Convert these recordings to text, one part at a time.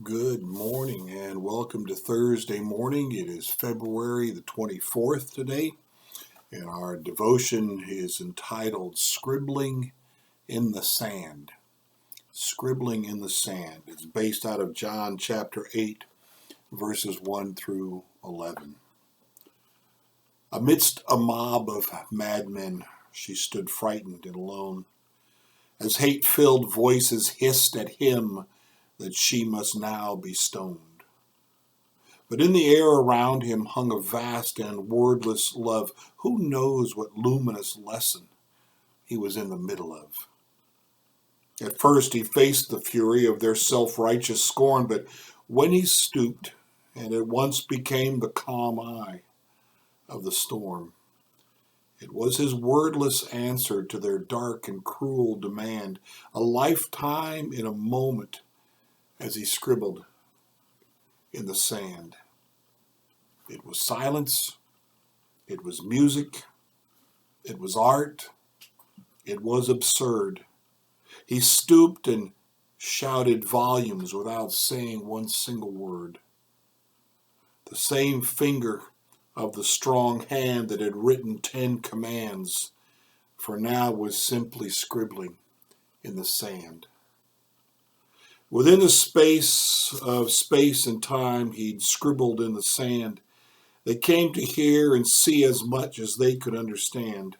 Good morning and welcome to Thursday morning. It is February the 24th today, and our devotion is entitled Scribbling in the Sand. Scribbling in the Sand. It's based out of John chapter 8, verses 1 through 11. Amidst a mob of madmen, she stood frightened and alone, as hate-filled voices hissed at him that she must now be stoned. But in the air around him hung a vast and wordless love. Who knows what luminous lesson he was in the middle of? At first he faced the fury of their self-righteous scorn, but when he stooped and at once became the calm eye of the storm, it was his wordless answer to their dark and cruel demand, a lifetime in a moment as he scribbled in the sand. It was silence, it was music, it was art, it was absurd. He stooped and shouted volumes without saying one single word. The same finger of the strong hand that had written 10 commands, for now was simply scribbling in the sand. Within the space of space and time, he'd scribbled in the sand. They came to hear and see as much as they could understand.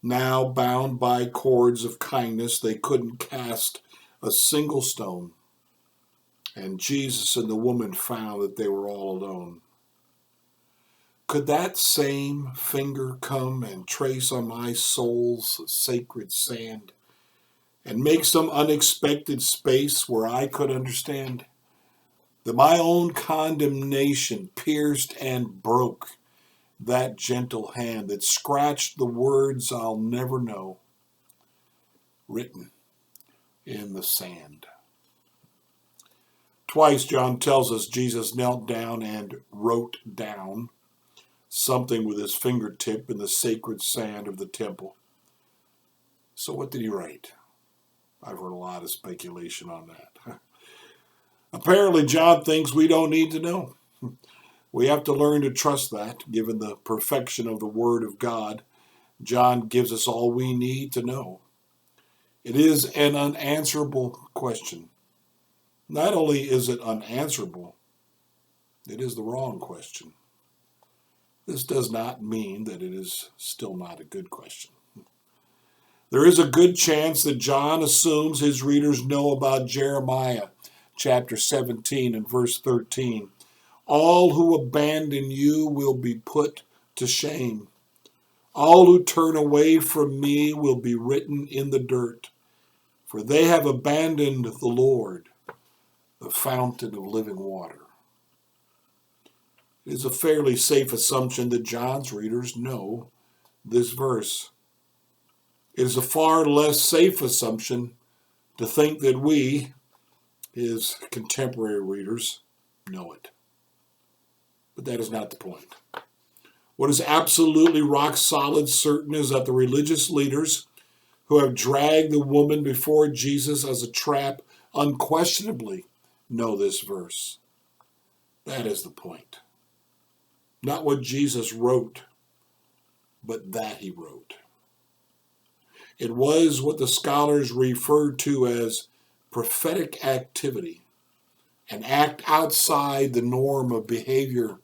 Now, bound by cords of kindness, they couldn't cast a single stone. And Jesus and the woman found that they were all alone. Could that same finger come and trace on my soul's sacred sand and make some unexpected space where I could understand that my own condemnation pierced and broke that gentle hand that scratched the words I'll never know, written in the sand? Twice John tells us Jesus knelt down and wrote down something with his fingertip in the sacred sand of the temple. So what did he write? I've heard a lot of speculation on that. Apparently John thinks we don't need to know. We have to learn to trust that, given the perfection of the Word of God. John gives us all we need to know. It is an unanswerable question. Not only is it unanswerable, it is the wrong question. This does not mean that it is still not a good question. There is a good chance that John assumes his readers know about Jeremiah chapter 17 and verse 13. All who abandon you will be put to shame. All who turn away from me will be written in the dirt, for they have abandoned the Lord, the fountain of living water. It is a fairly safe assumption that John's readers know this verse. It is a far less safe assumption to think that we, his contemporary readers, know it. But that is not the point. What is absolutely rock solid certain is that the religious leaders who have dragged the woman before Jesus as a trap unquestionably know this verse. That is the point. Not what Jesus wrote, but that he wrote. It was what the scholars referred to as prophetic activity, an act outside the norm of behavior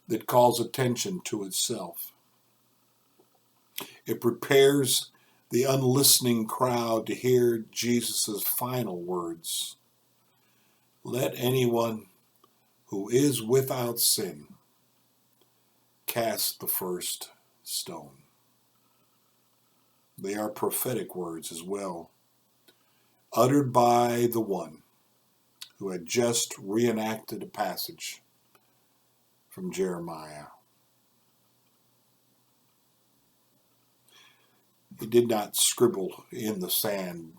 that calls attention to itself. It prepares the unlistening crowd to hear Jesus' final words. Let anyone who is without sin cast the first stone. They are prophetic words as well, uttered by the one who had just reenacted a passage from Jeremiah. He did not scribble in the sand.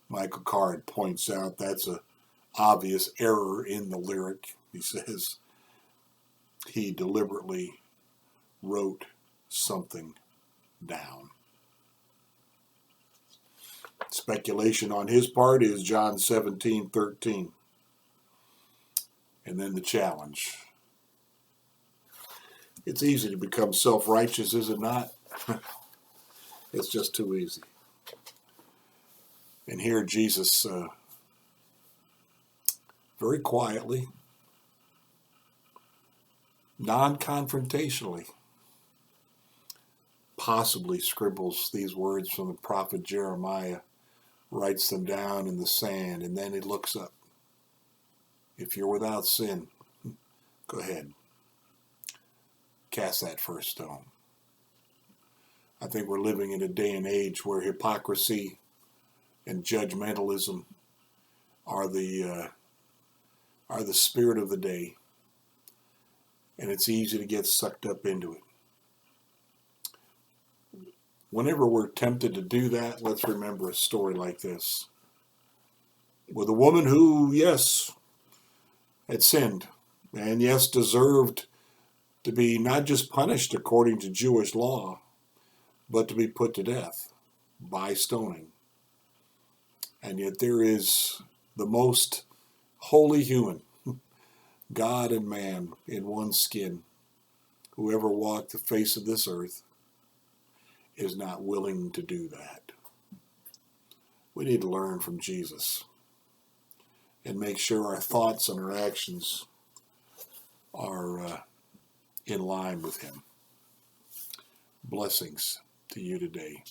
Michael Card points out that's an obvious error in the lyric. He says he deliberately wrote something down. Speculation on his part is John 17:13. And then the challenge. It's easy to become self-righteous, is it not? It's just too easy. And here Jesus, very quietly, non-confrontationally, possibly scribbles these words from the prophet Jeremiah, writes them down in the sand, and then he looks up. If you're without sin, go ahead. Cast that first stone. I think we're living in a day and age where hypocrisy and judgmentalism are the spirit of the day, and it's easy to get sucked up into it. Whenever we're tempted to do that, let's remember a story like this. With a woman who, yes, had sinned, and yes, deserved to be not just punished according to Jewish law, but to be put to death by stoning. And yet there is the most holy human, God and man in one skin, who ever walked the face of this earth, is not willing to do that. We need to learn from Jesus and make sure our thoughts and our actions are in line with him. Blessings to you today.